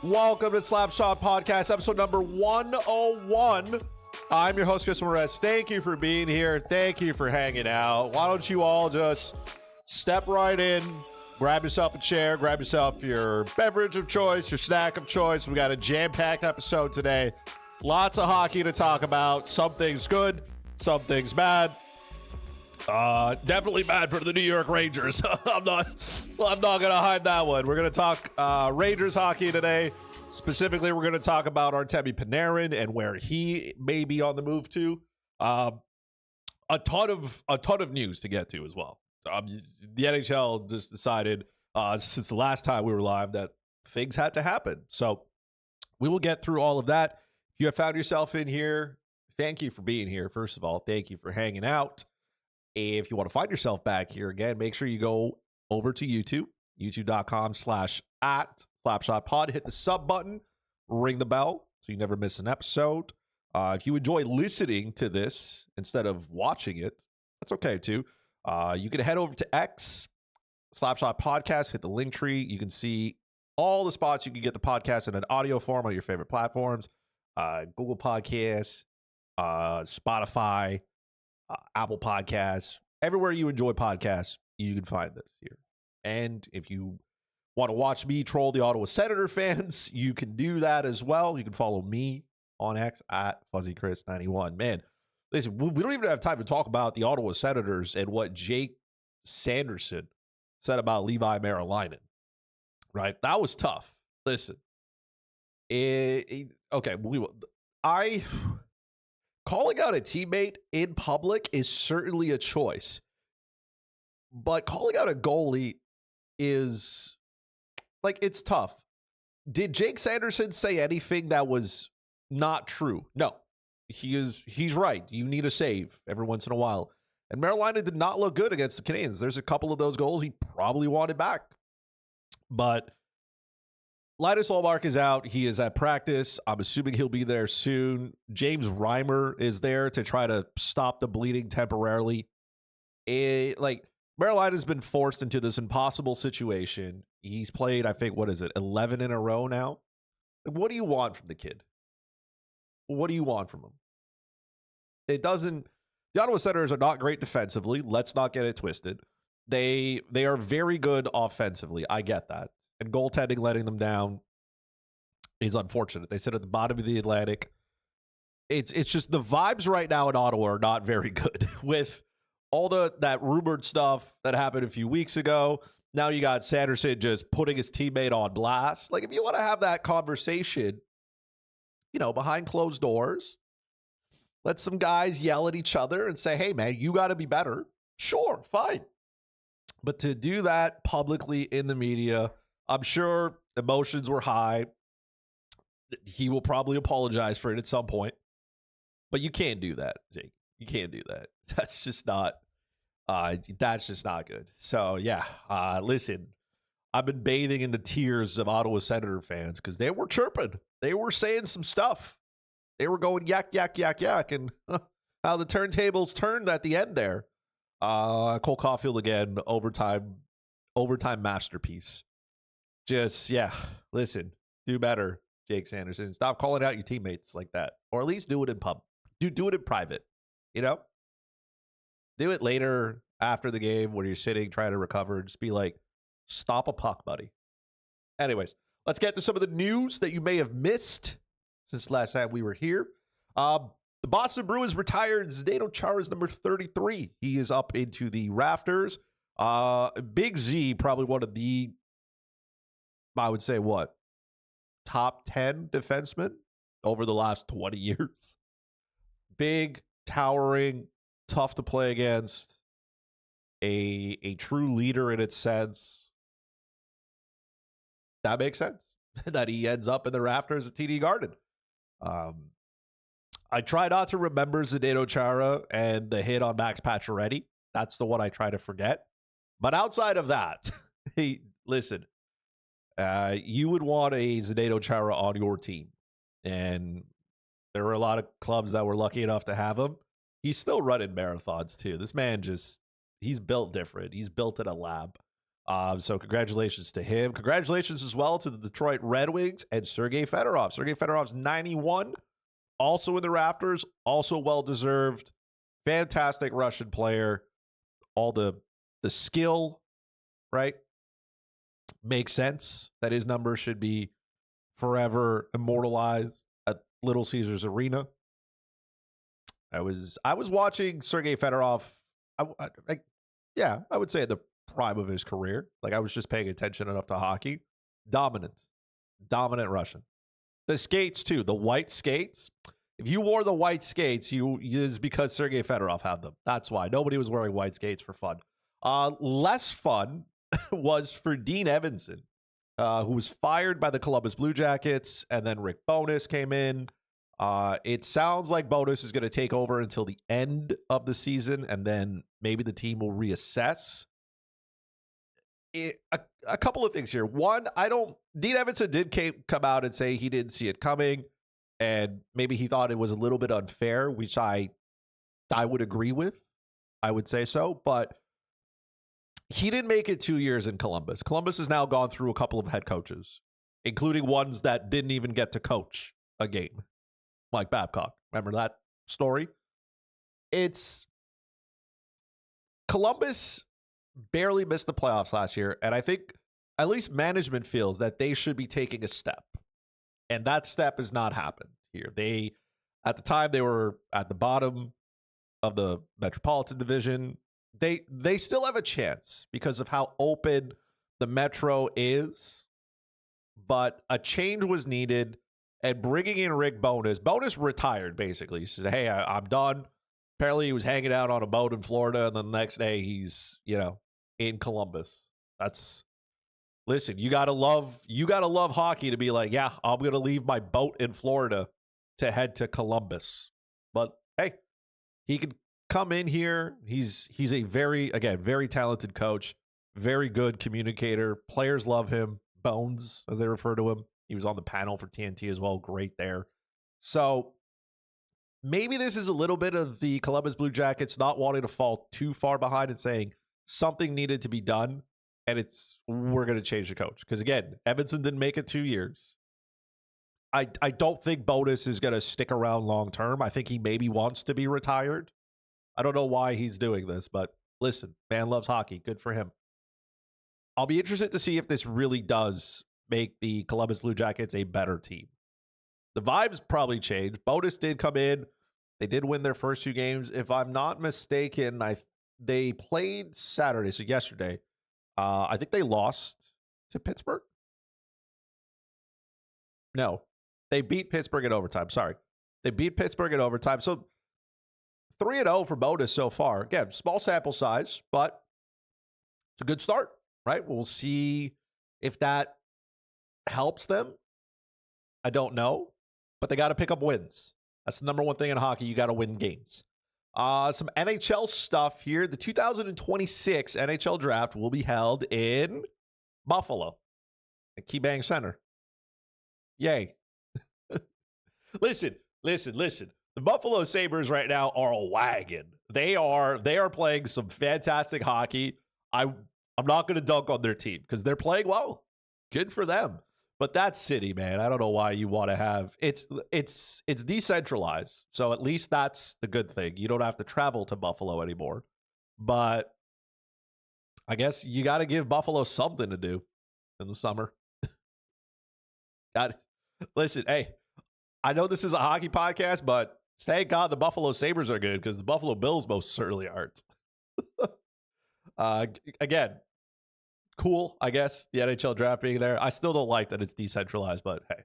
Welcome to Slapshot Podcast, episode number 101. I'm your host, Christopher Morais. Thank you for being here. Thank you for hanging out. Why don't you all just step right in, grab yourself a chair, grab yourself your beverage of choice, your snack of choice. We got a jam-packed episode today. Lots of hockey to talk about. Some things good, some things bad. Definitely bad for the New York Rangers. I'm not gonna hide that one. We're gonna talk Rangers hockey today. Specifically, we're gonna talk about Artemi Panarin and where he may be on the move to. A ton of news to get to as well. The NHL just decided since the last time we were live that things had to happen. So we will get through all of that. If you have found yourself in here, thank you for being here. First of all, thank you for hanging out. If you want to find yourself back here again, make sure you go over to YouTube, youtube.com/@slapshotpod. Hit the sub button, ring the bell so you never miss an episode. If you enjoy listening to this instead of watching it, that's okay too. You can head over to X, Slapshot Podcast, hit the link tree. You can see all the spots you can get the podcast in an audio form on your favorite platforms. Google Podcasts, Spotify, Apple Podcasts, everywhere you enjoy podcasts, you can find this here. And if you want to watch me troll the Ottawa Senator fans, you can do that as well. You can follow me on X at FuzzyChris91. Man, listen, we don't even have time to talk about the Ottawa Senators and what Jake Sanderson said about Levi Marilainen. Right? That was tough. Listen. Calling out a teammate in public is certainly a choice, but calling out a goalie is it's tough. Did Jake Sanderson say anything that was not true? No, he's right. You need a save every once in a while. And Marilainen did not look good against the Canadiens. There's a couple of those goals he probably wanted back, but Linus Ullmark is out. He is at practice. I'm assuming he'll be there soon. James Reimer is there to try to stop the bleeding temporarily. Marilainen has been forced into this impossible situation. He's played, I think, 11 in a row now? What do you want from the kid? What do you want from him? The Ottawa Senators are not great defensively. Let's not get it twisted. They are very good offensively. I get that. And goaltending letting them down is unfortunate. They sit at the bottom of the Atlantic. It's just the vibes right now in Ottawa are not very good with all that rumored stuff that happened a few weeks ago. Now you got Sanderson just putting his teammate on blast. If you want to have that conversation, behind closed doors, let some guys yell at each other and say, hey, man, you got to be better. Sure, fine. But to do that publicly in the media, I'm sure emotions were high. He will probably apologize for it at some point. But you can't do that, Jake. You can't do that. That's just not good. So, yeah, listen, I've been bathing in the tears of Ottawa Senator fans because they were chirping. They were saying some stuff. They were going yak, yak, yak, yak. And how the turntables turned at the end there. Cole Caulfield again, overtime masterpiece. Just, listen, do better, Jake Sanderson. Stop calling out your teammates like that. Or at least do it in pub. Do it in private, Do it later after the game when you're sitting, trying to recover. Just be like, stop a puck, buddy. Anyways, let's get to some of the news that you may have missed since last time we were here. The Boston Bruins retired Zdeno Chara's number 33. He is up into the rafters. Big Z, probably one of the, I would say, top 10 defensemen over the last 20 years. Big, towering, tough to play against, a true leader in its sense. That makes sense that he ends up in the rafters at TD Garden. I try not to remember Zdeno Chara and the hit on Max Pacioretty. That's the one I try to forget. But outside of that, listen, you would want a Zdeno Chara on your team. And there were a lot of clubs that were lucky enough to have him. He's still running marathons, too. This man he's built different. He's built in a lab. So congratulations to him. Congratulations as well to the Detroit Red Wings and Sergei Fedorov. Sergei Fedorov's 91, also in the Raptors, also well-deserved. Fantastic Russian player. All the skill, right? Makes sense that his number should be forever immortalized at Little Caesars Arena. I was watching Sergei Fedorov. I would say at the prime of his career. Like, I was just paying attention enough to hockey. Dominant Russian. The skates too, the white skates. If you wore the white skates, is because Sergei Fedorov had them. That's why nobody was wearing white skates for fun. Less fun was for Dean Evason, who was fired by the Columbus Blue Jackets, and then Rick Bowness came in. It sounds like Bowness is going to take over until the end of the season, and then maybe the team will reassess. A couple of things here. One, Dean Evason did come out and say he didn't see it coming, and maybe he thought it was a little bit unfair, which I would agree with. I would say so, but he didn't make it 2 years in Columbus. Columbus has now gone through a couple of head coaches, including ones that didn't even get to coach a game. Mike Babcock. Remember that story? It's Columbus barely missed the playoffs last year, and I think at least management feels that they should be taking a step. And that step has not happened here. At the time, they were at the bottom of the Metropolitan Division. They still have a chance because of how open the Metro is, but a change was needed. And bringing in Rick Bowness retired, basically. He said, hey, I'm done. Apparently he was hanging out on a boat in Florida, and then the next day he's, in Columbus. Listen, you gotta love hockey to be like, yeah, I'm gonna leave my boat in Florida to head to Columbus. But hey, he could come in here. He's a very talented coach, very good communicator. Players love him. Bones, as they refer to him. He was on the panel for TNT as well. Great there. So maybe this is a little bit of the Columbus Blue Jackets not wanting to fall too far behind and saying something needed to be done. And we're going to change the coach. Because again, Evason didn't make it 2 years. I don't think Bowness is going to stick around long term. I think he maybe wants to be retired. I don't know why he's doing this, but listen, man loves hockey. Good for him. I'll be interested to see if this really does make the Columbus Blue Jackets a better team. The vibes probably changed. Bowness did come in. They did win their first 2 games. If I'm not mistaken, they played Saturday, so yesterday. I think they lost to Pittsburgh. No, they beat Pittsburgh in overtime. Sorry. They beat Pittsburgh in overtime. So 3-0 for Bowness so far. Again, small sample size, but it's a good start, right? We'll see if that helps them. I don't know, but they got to pick up wins. That's the number one thing in hockey. You got to win games. Some NHL stuff here. The 2026 NHL draft will be held in Buffalo at KeyBank Center. Yay. Listen. The Buffalo Sabres right now are a wagon. They are playing some fantastic hockey. I'm not going to dunk on their team because they're playing well. Good for them. But that city, man, I don't know why you want to have it's decentralized. So at least that's the good thing. You don't have to travel to Buffalo anymore. But I guess you got to give Buffalo something to do in the summer. Listen, hey, I know this is a hockey podcast, but thank God the Buffalo Sabres are good because the Buffalo Bills most certainly aren't. Again, cool, I guess, the NHL draft being there. I still don't like that it's decentralized, but hey,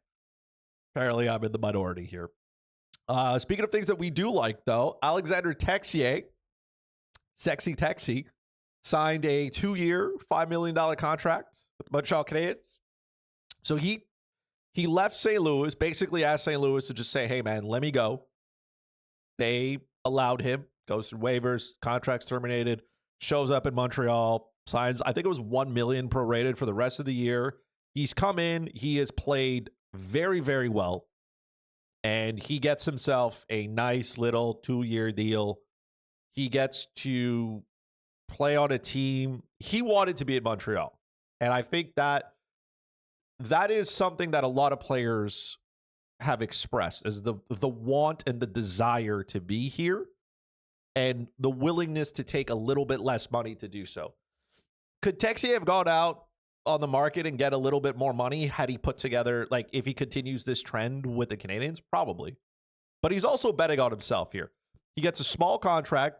apparently I'm in the minority here. Speaking of things that we do like, though, Alexander Texier, Sexy Texie, signed a 2-year, $5 million contract with the Montreal Canadiens. So he left St. Louis, basically asked St. Louis to just say, hey, man, let me go. They allowed him, goes through waivers, contracts terminated, shows up in Montreal, signs, I think it was $1 million prorated for the rest of the year. He's come in. He has played very, very well. And he gets himself a nice little 2-year deal. He gets to play on a team. He wanted to be in Montreal. And I think that is something that a lot of players have expressed, is the want and the desire to be here and the willingness to take a little bit less money to do so. Could Texier have gone out on the market and get a little bit more money had he put together, like, if he continues this trend with the Canadiens? Probably. But he's also betting on himself here. He gets a small contract.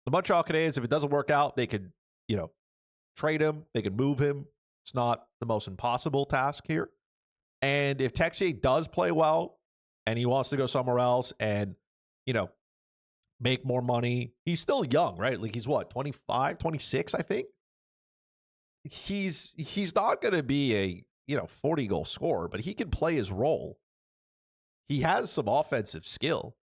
The Montreal Canadiens, if it doesn't work out, they could, trade him. They could move him. It's not the most impossible task here. And if Texier does play well and he wants to go somewhere else and, make more money, he's still young, right? Like, he's what, 25, 26, I think? He's not going to be a, 40-goal scorer, but he can play his role. He has some offensive skill.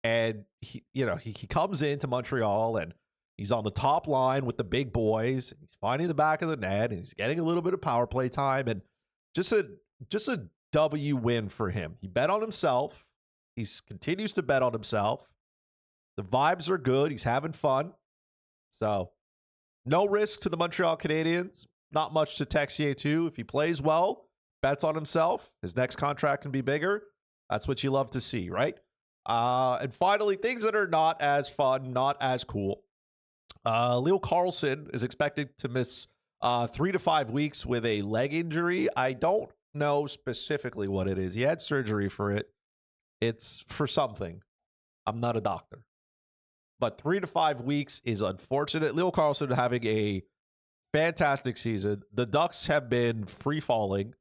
And he comes into Montreal and he's on the top line with the big boys. He's finding the back of the net and he's getting a little bit of power play time, and just a W win for him. He bet on himself. He continues to bet on himself. The vibes are good. He's having fun. So no risk to the Montreal Canadiens. Not much to Texier too. If he plays well, bets on himself, his next contract can be bigger. That's what you love to see, right? And finally, things that are not as fun, not as cool. Leo Carlsson is expected to miss 3 to 5 weeks with a leg injury. I don't know specifically what it is. He had surgery for it. It's for something. I'm not a doctor. But 3 to 5 weeks is unfortunate. Leo Carlsson having a fantastic season. The Ducks have been free falling.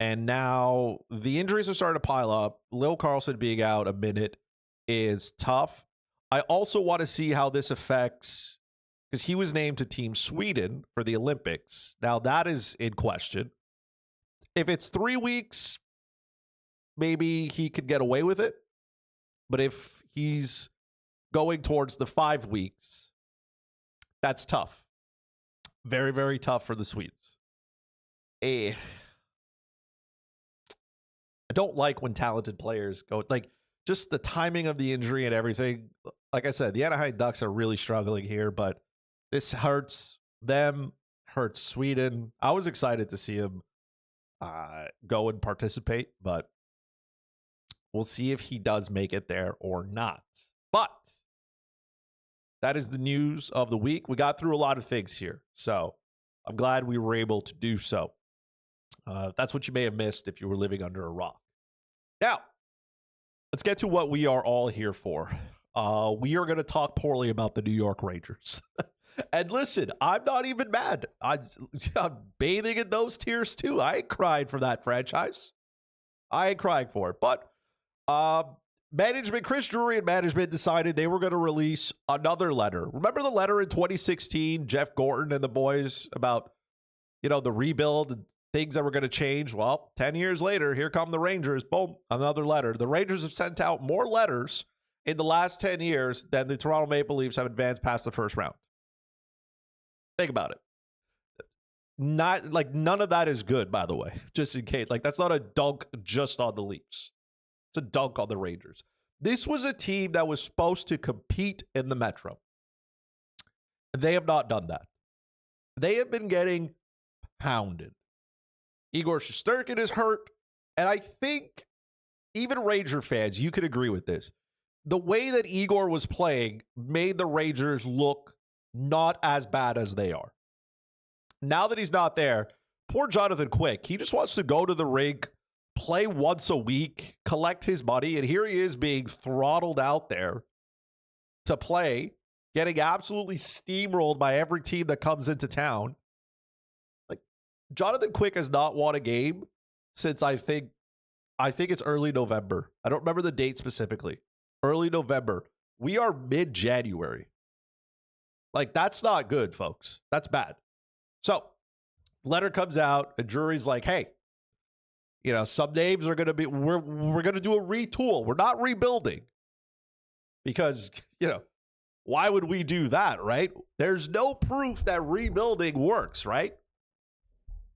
And now the injuries are starting to pile up. Leo Carlsson being out a minute is tough. I also want to see how this affects, because he was named to Team Sweden for the Olympics. Now that is in question. If it's 3 weeks, maybe he could get away with it. But if he's going towards the 5 weeks, that's tough. Very, very tough for the Swedes. I don't like when talented players go, like, just the timing of the injury and everything. Like I said, the Anaheim Ducks are really struggling here, but this hurts them, hurts Sweden. I was excited to see him go and participate, but we'll see if he does make it there or not. But that is the news of the week. We got through a lot of things here, so I'm glad we were able to do so. That's what you may have missed if you were living under a rock. Now, let's get to what we are all here for. We are going to talk poorly about the New York Rangers. And listen, I'm not even mad. I'm bathing in those tears too. I ain't crying for that franchise. I ain't crying for it. But management, Chris Drury and management decided they were going to release another letter. Remember the letter in 2016, Jeff Gorton and the boys about, the rebuild and things that were going to change? Well, 10 years later, here come the Rangers. Boom, another letter. The Rangers have sent out more letters in the last 10 years than the Toronto Maple Leafs have advanced past the first round. Think about it. Not like none of that is good, by the way, just in case. Like, that's not a dunk just on the Leafs. It's a dunk on the Rangers. This was a team that was supposed to compete in the Metro. They have not done that. They have been getting pounded. Igor Shesterkin is hurt. And I think even Ranger fans, you could agree with this. The way that Igor was playing made the Rangers look not as bad as they are. Now that he's not there, poor Jonathan Quick, he just wants to go to the rink, play once a week, collect his money, and here he is being throttled out there to play, getting absolutely steamrolled by every team that comes into town. Like, Jonathan Quick has not won a game since I think it's early November. I don't remember the date specifically. Early November. We are mid-January. Like, that's not good, folks. That's bad. So, letter comes out, and Drury's like, hey, some names are going to be, we're going to do a retool. We're not rebuilding. Because, why would we do that, right? There's no proof that rebuilding works, right?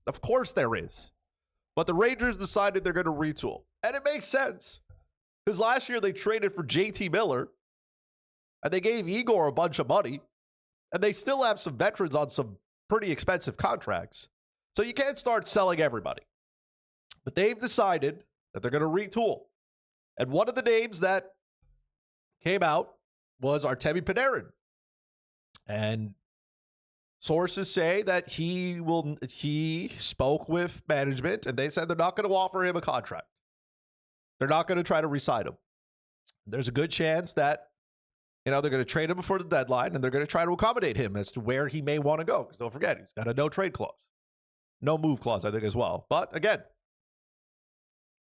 Of course there is. But the Rangers decided they're going to retool. And it makes sense. Because last year they traded for JT Miller. And they gave Igor a bunch of money. And they still have some veterans on some pretty expensive contracts. So you can't start selling everybody. But they've decided that they're going to retool. And one of the names that came out was Artemi Panarin. And sources say that he spoke with management and they said they're not going to offer him a contract. They're not going to try to re-sign him. There's a good chance that, they're going to trade him before the deadline and they're going to try to accommodate him as to where he may want to go. Because don't forget, he's got a no trade clause. No move clause, I think, as well. But again,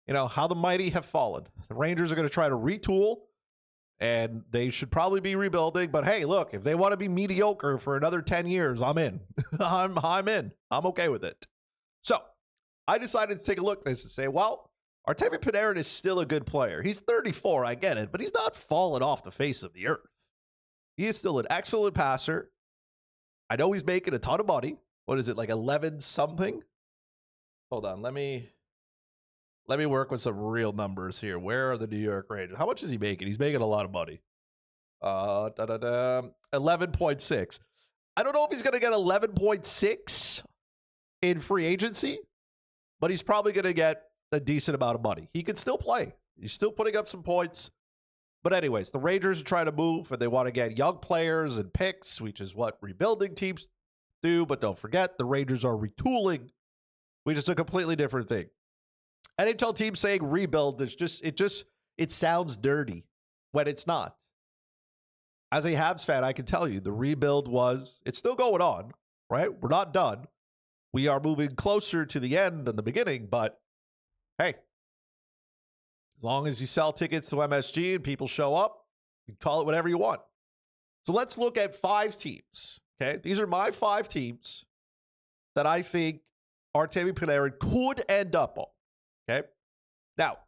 how the mighty have fallen. The Rangers are going to try to retool and they should probably be rebuilding. But hey, look, if they want to be mediocre for another 10 years, I'm in. I'm in. I'm okay with it. So I decided to take a look at this and say, well, Artemi Panarin is still a good player. He's 34, I get it, but he's not fallen off the face of the earth. He is still an excellent passer. I know he's making a ton of money. What is it, like 11 something? Hold on, let me work with some real numbers here. Where are the New York Rangers? How much is he making? He's making a lot of money. 11.6. I don't know if he's going to get 11.6 in free agency, but he's probably going to get a decent amount of money. He can still play. He's still putting up some points. But anyways, the Rangers are trying to move, and they want to get young players and picks, which is what rebuilding teams do. But don't forget, the Rangers are retooling, which is a completely different thing. NHL teams saying rebuild is it sounds dirty when it's not. As a Habs fan, I can tell you the rebuild it's still going on, right? We're not done. We are moving closer to the end than the beginning, but hey, as long as you sell tickets to MSG and people show up, you can call it whatever you want. So let's look at 5 teams, okay? These are my 5 teams that I think Artemi Panarin could end up on, okay? Now,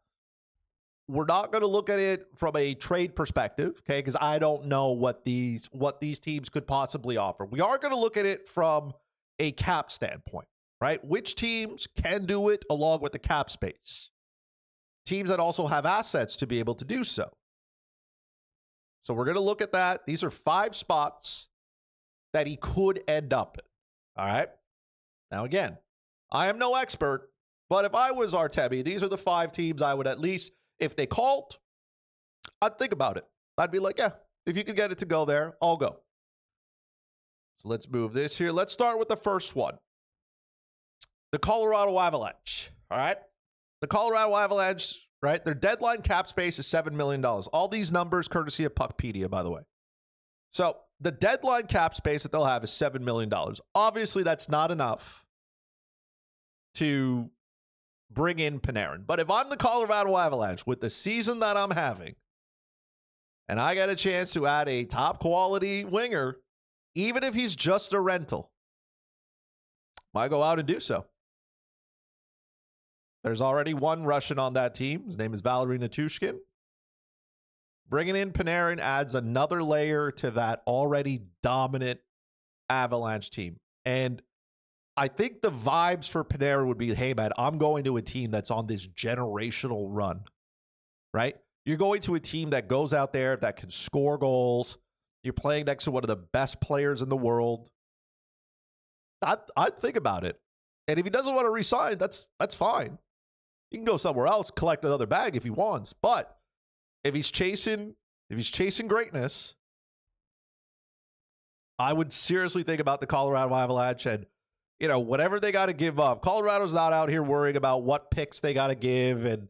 we're not going to look at it from a trade perspective, okay? Because I don't know what these teams could possibly offer. We are going to look at it from a cap standpoint, right? Which teams can do it along with the cap space? Teams that also have assets to be able to do so. So we're going to look at that. These are 5 spots that he could end up in. All right. Now, again, I am no expert, but if I was Artemi, these are the 5 teams I would at least, if they called, I'd think about it. I'd be like, yeah, if you could get it to go there, I'll go. So let's move this here. Let's start with the first one. The Colorado Avalanche. All right. The Colorado Avalanche, right? Their deadline cap space is $7 million. All these numbers courtesy of Puckpedia, by the way. So the deadline cap space that they'll have is $7 million. Obviously, that's not enough to bring in Panarin. But if I'm the Colorado Avalanche with the season that I'm having, and I get a chance to add a top quality winger, even if he's just a rental, I go out and do so. There's already one Russian on that team. His name is Valery Natushkin. Bringing in Panarin adds another layer to that already dominant Avalanche team. And I think the vibes for Panarin would be, hey, man, I'm going to a team that's on this generational run, right? You're going to a team that goes out there, that can score goals. You're playing next to one of the best players in the world. I'd think about it. And if he doesn't want to resign, that's fine. He can go somewhere else, collect another bag if he wants. But if he's chasing greatness, I would seriously think about the Colorado Avalanche and, whatever they got to give up. Colorado's not out here worrying about what picks they got to give and,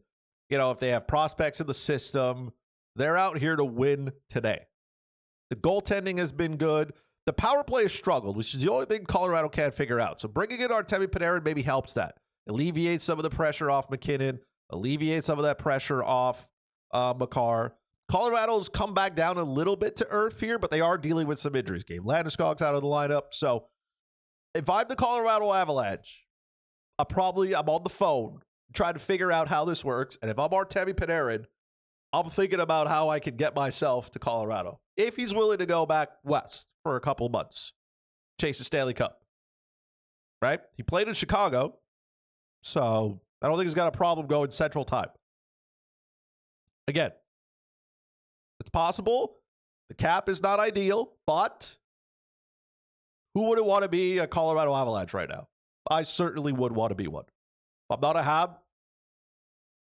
if they have prospects in the system. They're out here to win today. The goaltending has been good. The power play has struggled, which is the only thing Colorado can't figure out. So bringing in Artemi Panarin maybe helps that. Alleviates some of the pressure off McKinnon. Alleviates some of that pressure off Makar. Colorado's come back down a little bit to earth here, but they are dealing with some injuries. Game Landeskog's out of the lineup. So if I'm the Colorado Avalanche, I'm on the phone trying to figure out how this works. And if I'm Artemi Panarin, I'm thinking about how I can get myself to Colorado. If he's willing to go back west for a couple months, chase a Stanley Cup, right? He played in Chicago, so I don't think he's got a problem going Central Time. Again, it's possible. The cap is not ideal, but Who wouldn't want to be a Colorado Avalanche right now? I certainly would want to be one. If I'm not a Hab,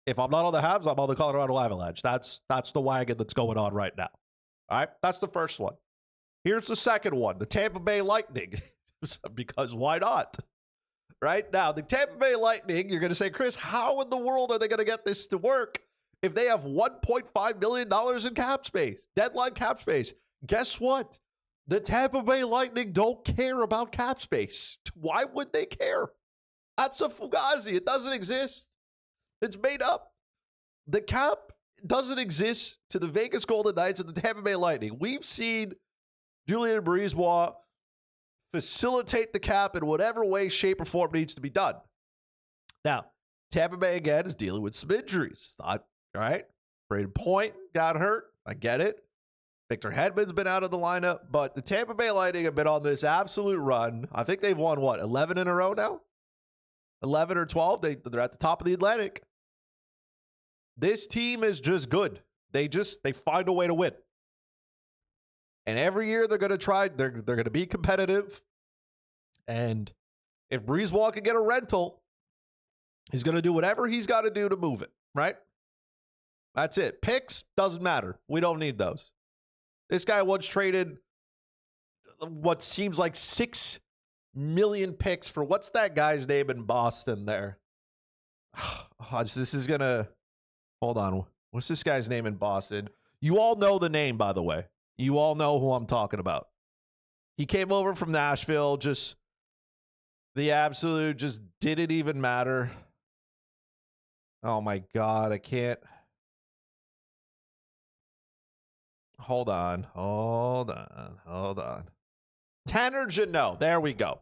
if I'm not on the Habs, I'm on the Colorado Avalanche. That's the wagon that's going on right now. All right, that's the first one. Here's the second one, the Tampa Bay Lightning, because why not? Right now, the Tampa Bay Lightning, you're going to say, Chris, how in the world are they going to get this to work if they have $1.5 million in cap space, deadline cap space? Guess what? The Tampa Bay Lightning don't care about cap space. Why would they care? That's a fugazi. It doesn't exist. It's made up. The cap doesn't exist to the Vegas Golden Knights and the Tampa Bay Lightning. We've seen Julien Brisebois facilitate the cap in whatever way, shape, or form needs to be done. Now, Tampa Bay, again, is dealing with some injuries. All right? Braden Point got hurt. I get it. Victor Hedman's been out of the lineup, but the Tampa Bay Lightning have been on this absolute run. I think they've won, 11 in a row now? 11 or 12? They're at the top of the Atlantic. This team is just good. They find a way to win. And every year they're going to try, they're going to be competitive. And if Brisebois can get a rental, he's going to do whatever he's got to do to move it, right? That's it. Picks, doesn't matter. We don't need those. This guy once traded what seems like 6 million picks for what's that guy's name in Boston there? This is going to, hold on. What's this guy's name in Boston? You all know the name, by the way. You all know who I'm talking about. He came over from Nashville, just didn't even matter. Oh my God, I can't. Hold on. Tanner Jeannot. There we go.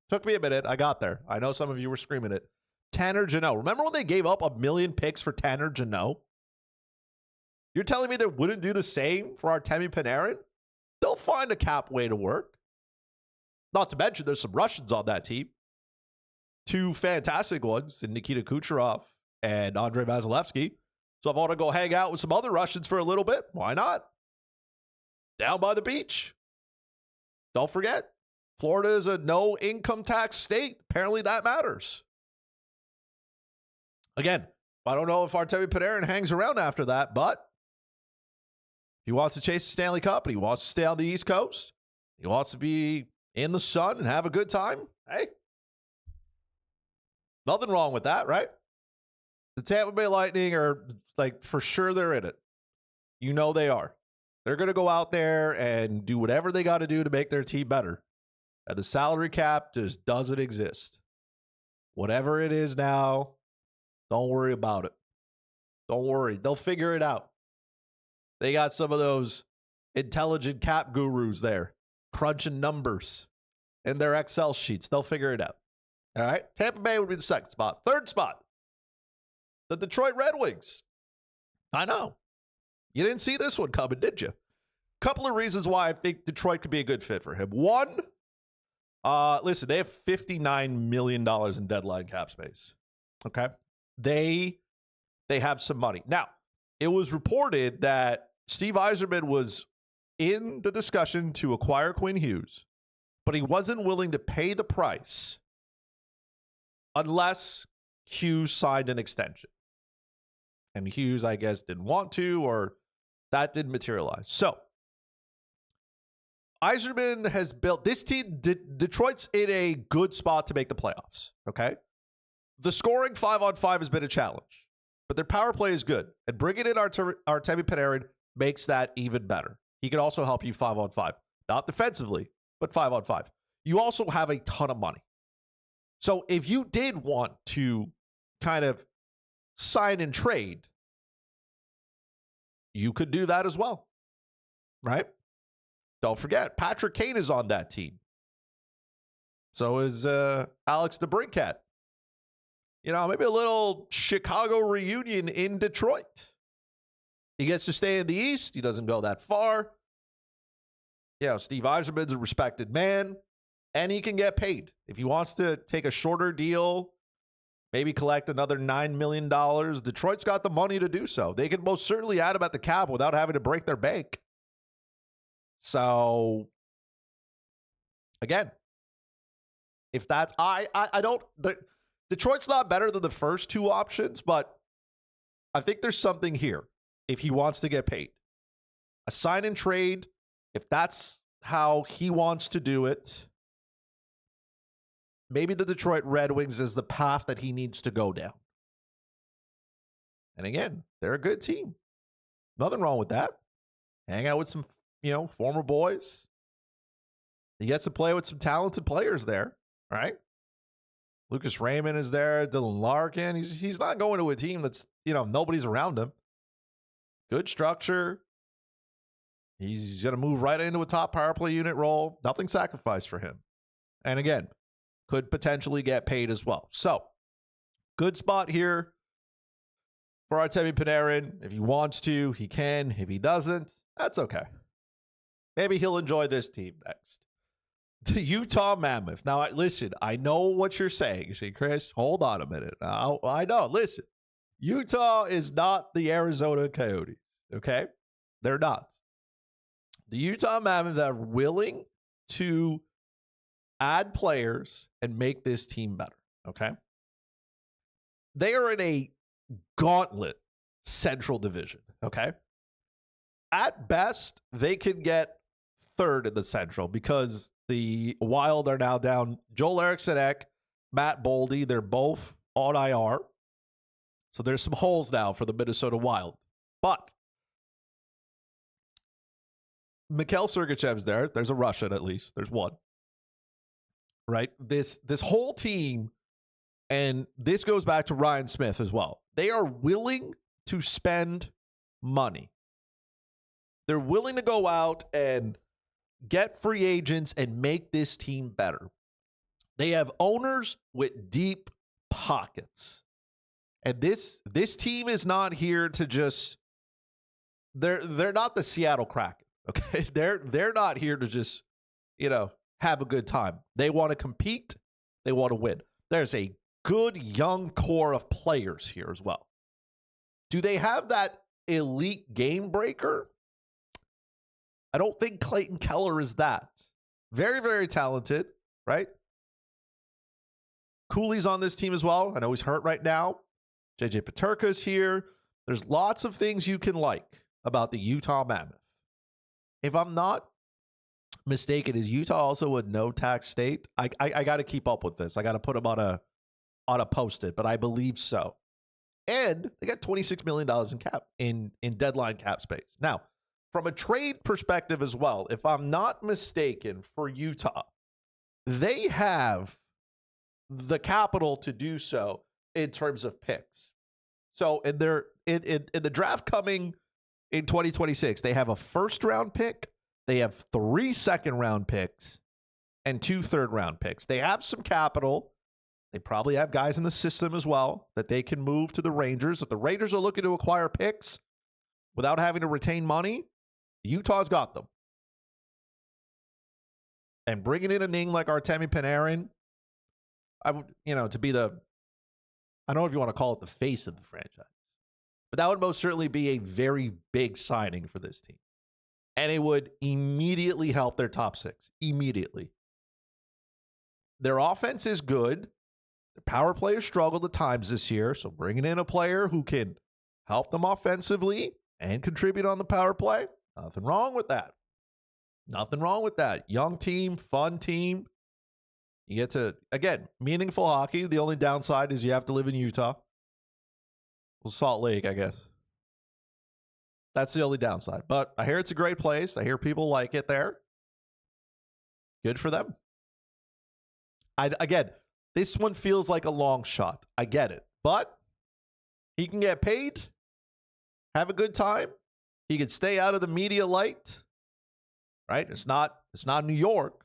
Took me a minute. I got there. I know some of you were screaming it. Tanner Jeannot. Remember when they gave up 1 million picks for Tanner Jeannot? You're telling me they wouldn't do the same for Artemi Panarin? They'll find a cap way to work. Not to mention there's some Russians on that team. 2 fantastic ones in Nikita Kucherov and Andrei Vasilevsky. So if I want to go hang out with some other Russians for a little bit, why not? Down by the beach. Don't forget, Florida is a no income tax state. Apparently that matters. Again, I don't know if Artemi Panarin hangs around after that, but he wants to chase the Stanley Cup and he wants to stay on the East Coast. He wants to be in the sun and have a good time. Hey, nothing wrong with that, right? The Tampa Bay Lightning are for sure they're in it. You know they are. They're going to go out there and do whatever they got to do to make their team better. And the salary cap just doesn't exist. Whatever it is now, don't worry about it. Don't worry. They'll figure it out. They got some of those intelligent cap gurus there, crunching numbers in their Excel sheets. They'll figure it out. All right? Tampa Bay would be the second spot. Third spot, the Detroit Red Wings. I know. You didn't see this one coming, did you? Couple of reasons why I think Detroit could be a good fit for him. One, listen, they have $59 million in deadline cap space. Okay? They have some money. Now, it was reported that Steve Yzerman was in the discussion to acquire Quinn Hughes, but he wasn't willing to pay the price unless Hughes signed an extension. And Hughes, I guess, didn't want to, or that didn't materialize. So, Yzerman has built this team. Detroit's in a good spot to make the playoffs, okay? The scoring 5-on-5 has been a challenge, but their power play is good. And bringing in Artemi Panarin makes that even better. He can also help you 5-on-5. Not defensively, but 5-on-5. You also have a ton of money. So if you did want to kind of sign and trade, you could do that as well, right? Don't forget, Patrick Kane is on that team. So is Alex DeBrincat. You know, maybe a little Chicago reunion in Detroit. He gets to stay in the East. He doesn't go that far. Yeah, Steve Yzerman's a respected man, and he can get paid. If he wants to take a shorter deal, maybe collect another $9 million, Detroit's got the money to do so. They can most certainly add him at the cap without having to break their bank. So Again, if that's I don't Detroit's not better than the first two options, but I think there's something here if he wants to get paid. A sign and trade, if that's how he wants to do it, maybe the Detroit Red Wings is the path that he needs to go down. And again, they're a good team. Nothing wrong with that. Hang out with some, former boys. He gets to play with some talented players there, right? Lucas Raymond is there. Dylan Larkin. He's not going to a team that's, nobody's around him. Good structure. He's going to move right into a top power play unit role. Nothing sacrificed for him. And again, could potentially get paid as well. So, good spot here for Artemi Panarin. If he wants to, he can. If he doesn't, that's okay. Maybe he'll enjoy this team next. The Utah Mammoth. Now, listen, I know what you're saying. You say, Chris, hold on a minute. Now, I know. Listen, Utah is not the Arizona Coyotes, okay? They're not. The Utah Mammoth are willing to add players and make this team better, okay? They are in a gauntlet Central Division, okay? At best, they can get third in the Central because the Wild are now down Joel Eriksson-Ek, Matt Boldy. They're both on IR. So there's some holes now for the Minnesota Wild. But Mikhail Sergachev's there. There's a Russian at least. There's one. Right? This whole team, and this goes back to Ryan Smith as well. They are willing to spend money. They're willing to go out and get free agents and make this team better. They have owners with deep pockets. And this team is not here to just they're not the Seattle Kraken, okay? They're not here to just, have a good time. They want to compete, they want to win. There's a good young core of players here as well. Do they have that elite game breaker? I don't think Clayton Keller is that. Very, very talented, right? Cooley's on this team as well. I know he's hurt right now. JJ Peterka's here. There's lots of things you can like about the Utah Mammoth. If I'm not mistaken, is Utah also a no-tax state? I got to keep up with this. I got to put them on a post-it, but I believe so. And they got $26 million in deadline cap space. Now, from a trade perspective as well, if I'm not mistaken, for Utah, they have the capital to do so in terms of picks. So in the draft coming in 2026, they have a first-round pick, they have 3 second-round picks, and 2 third-round picks. They have some capital. They probably have guys in the system as well that they can move to the Rangers. If the Rangers are looking to acquire picks without having to retain money, Utah's got them. And bringing in a name like Artemi Panarin, I would, to be I don't know if you want to call it the face of the franchise, but that would most certainly be a very big signing for this team. And it would immediately help their top 6. Immediately. Their offense is good. Their power play has struggled at times this year, so bringing in a player who can help them offensively and contribute on the power play, nothing wrong with that. Nothing wrong with that. Young team, fun team. You get to, again, meaningful hockey. The only downside is you have to live in Utah. Well, Salt Lake, I guess. That's the only downside. But I hear it's a great place. I hear people like it there. Good for them. Again, this one feels like a long shot. I get it. But he can get paid, have a good time. He can stay out of the media light. Right? It's not New York.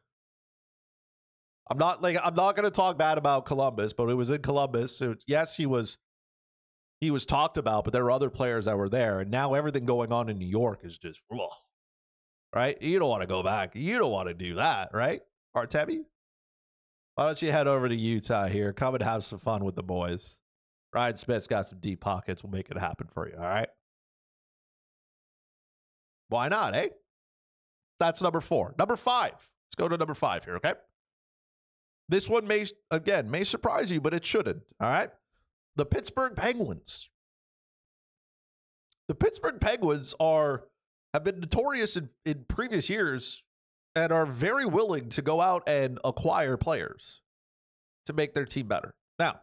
I'm not going to talk bad about Columbus, but it was in Columbus. So yes, he was talked about, but there were other players that were there. And now everything going on in New York is just, right? You don't want to go back. You don't want to do that, right? Artemi? Why don't you head over to Utah here? Come and have some fun with the boys. Ryan Smith's got some deep pockets. We'll make it happen for you, all right? Why not, eh? That's number 4. Number 5. Let's Let's go to number 5 here, okay? This one may surprise you, but it shouldn't, all right? The Pittsburgh Penguins. The Pittsburgh Penguins have been notorious in previous years and are very willing to go out and acquire players to make their team better. Now,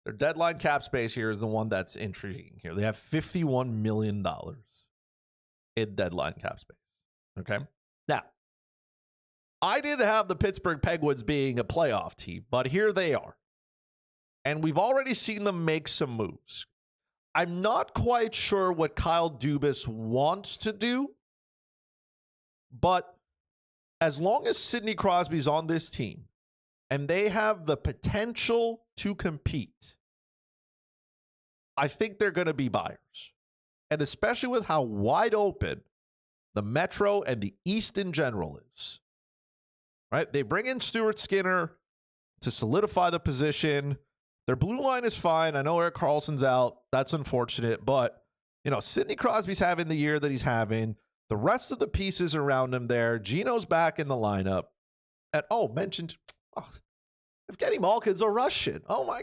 their deadline cap space here is the one that's intriguing here. They have $51 million in deadline cap space, okay? Now, I didn't have the Pittsburgh Penguins being a playoff team, but here they are. And we've already seen them make some moves. I'm not quite sure what Kyle Dubas wants to do, but as long as Sidney Crosby's on this team and they have the potential to compete, I think they're going to be buyers. And especially with how wide open the Metro and the East in general is. Right? They bring in Stuart Skinner to solidify the position. Their blue line is fine. I know Leo Carlsson's out. That's unfortunate. But, Sidney Crosby's having the year that he's having. The rest of the pieces around him there. Gino's back in the lineup. And, Evgeny Malkin's a Russian. Oh, my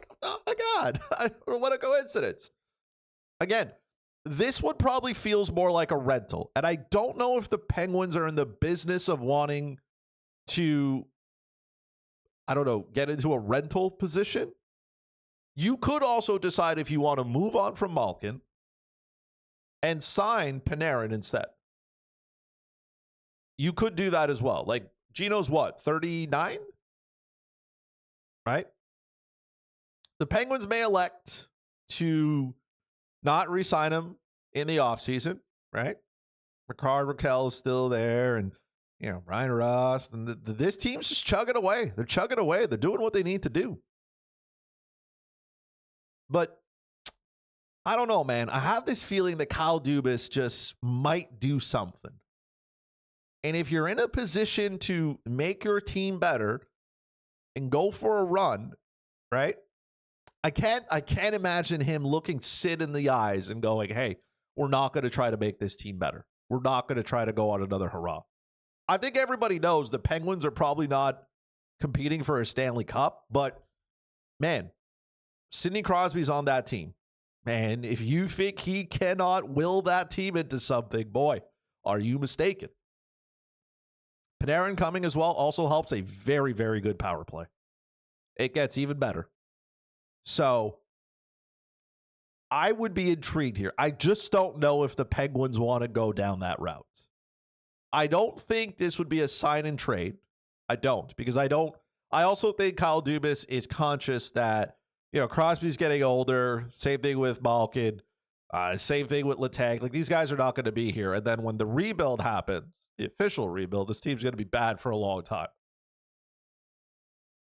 God. What a coincidence. Again, this one probably feels more like a rental. And I don't know if the Penguins are in the business of wanting to, get into a rental position. You could also decide if you want to move on from Malkin and sign Panarin instead. You could do that as well. Like, Gino's what, 39? Right? The Penguins may elect to not re-sign him in the offseason, right? Rickard Rakell is still there, and Ryan Rust, and this team's just chugging away. They're chugging away. They're doing what they need to do. But I don't know, man. I have this feeling that Kyle Dubas just might do something. And if you're in a position to make your team better and go for a run, right? I can't imagine him looking Sid in the eyes and going, hey, we're not going to try to make this team better. We're not going to try to go on another hurrah. I think everybody knows the Penguins are probably not competing for a Stanley Cup, but man, Sidney Crosby's on that team. And if you think he cannot will that team into something, boy, are you mistaken. Panarin coming as well also helps a very, very good power play. It gets even better. So I would be intrigued here. I just don't know if the Penguins want to go down that route. I don't think this would be a sign and trade. I don't, because I also think Kyle Dubas is conscious that, Crosby's getting older. Same thing with Malkin. Same thing with Letang. Like, these guys are not going to be here. And then when the rebuild happens, the official rebuild, this team's going to be bad for a long time.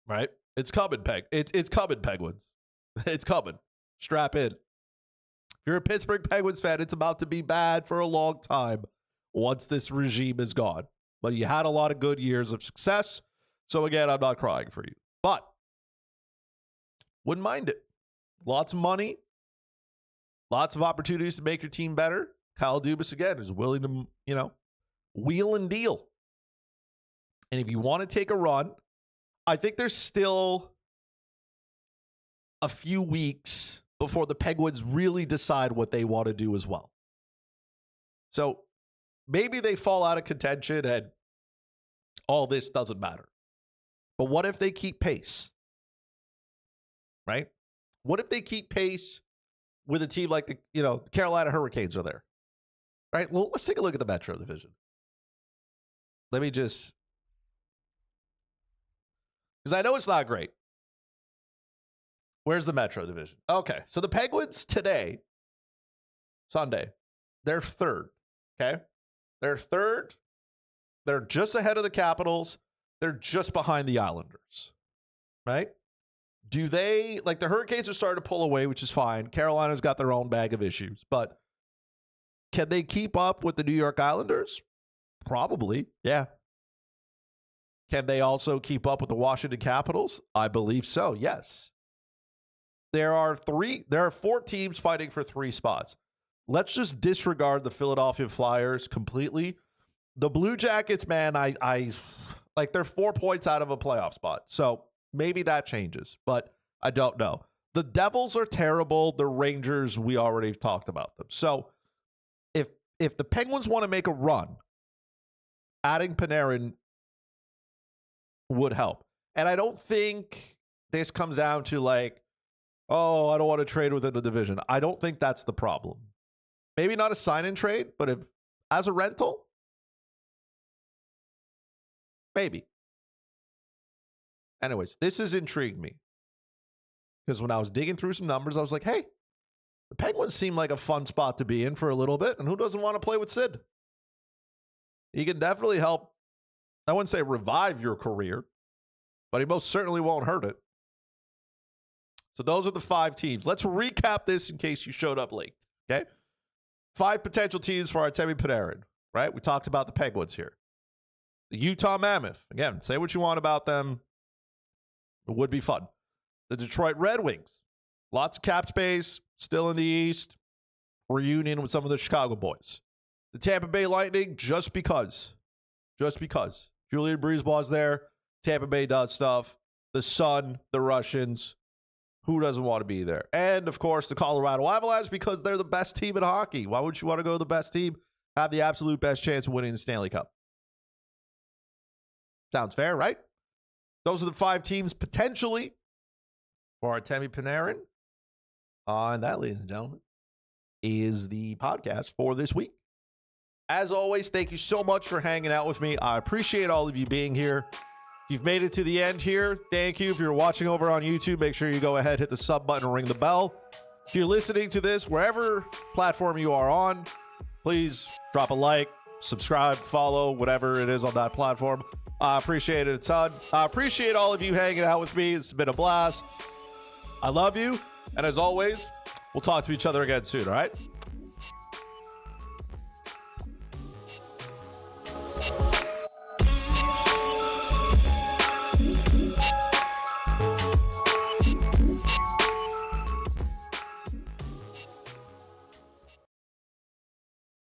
Right? It's coming, It's coming, Penguins. It's coming. Strap in. If you're a Pittsburgh Penguins fan, it's about to be bad for a long time once this regime is gone. But you had a lot of good years of success. So again, I'm not crying for you. But wouldn't mind it. Lots of money. Lots of opportunities to make your team better. Kyle Dubas, again, is willing to, wheel and deal. And if you want to take a run, I think there's still a few weeks before the Penguins really decide what they want to do as well. So maybe they fall out of contention and all this doesn't matter. But what if they keep pace? Right? What if they keep pace with a team like the Carolina Hurricanes are there? Right? Well, let's take a look at the Metro Division. Let me just, because I know it's not great. Where's the Metro Division? Okay, so the Penguins today, Sunday, they're third. Okay? They're third. They're just ahead of the Capitals. They're just behind the Islanders. Right? Do they, like, the Hurricanes are starting to pull away, which is fine. Carolina's got their own bag of issues. But can they keep up with the New York Islanders? Probably, yeah. Can they also keep up with the Washington Capitals? I believe so, yes. There are 4 teams fighting for 3 spots. Let's just disregard the Philadelphia Flyers completely. The Blue Jackets, man, Like, they're 4 points out of a playoff spot. So maybe that changes, but I don't know. The Devils are terrible. The Rangers, we already talked about them. So if the Penguins want to make a run, adding Panarin would help. And I don't think this comes down to like, oh, I don't want to trade within the division. I don't think that's the problem. Maybe not a sign-in trade, but if as a rental, maybe. Anyways, this has intrigued me. Because when I was digging through some numbers, I was like, hey, the Penguins seem like a fun spot to be in for a little bit. And who doesn't want to play with Sid? He can definitely help, I wouldn't say revive your career, but he most certainly won't hurt it. So those are the 5 teams. Let's recap this in case you showed up late, okay? 5 potential teams for Artemi Panarin, right? We talked about the Penguins here. The Utah Mammoth. Again, say what you want about them. It would be fun. The Detroit Red Wings. Lots of cap space. Still in the East. Reunion with some of the Chicago boys. The Tampa Bay Lightning, just because. Just because. Julian Breezeball's there. Tampa Bay does stuff. The Sun, the Russians. Who doesn't want to be there? And, of course, the Colorado Avalanche, because they're the best team in hockey. Why would you want to go to the best team? Have the absolute best chance of winning the Stanley Cup. Sounds fair, right? Those are the 5 teams potentially for Artemi Panarin. And that, ladies and gentlemen, is the podcast for this week. As always, thank you so much for hanging out with me. I appreciate all of you being here. If you've made it to the end here, thank you. If you're watching over on YouTube, make sure you go ahead, hit the sub button, and ring the bell. If you're listening to this, wherever platform you are on, please drop a like, subscribe, follow, whatever it is on that platform. I appreciate it a ton. I appreciate all of you hanging out with me. It's been a blast. I love you. And as always, we'll talk to each other again soon, all right?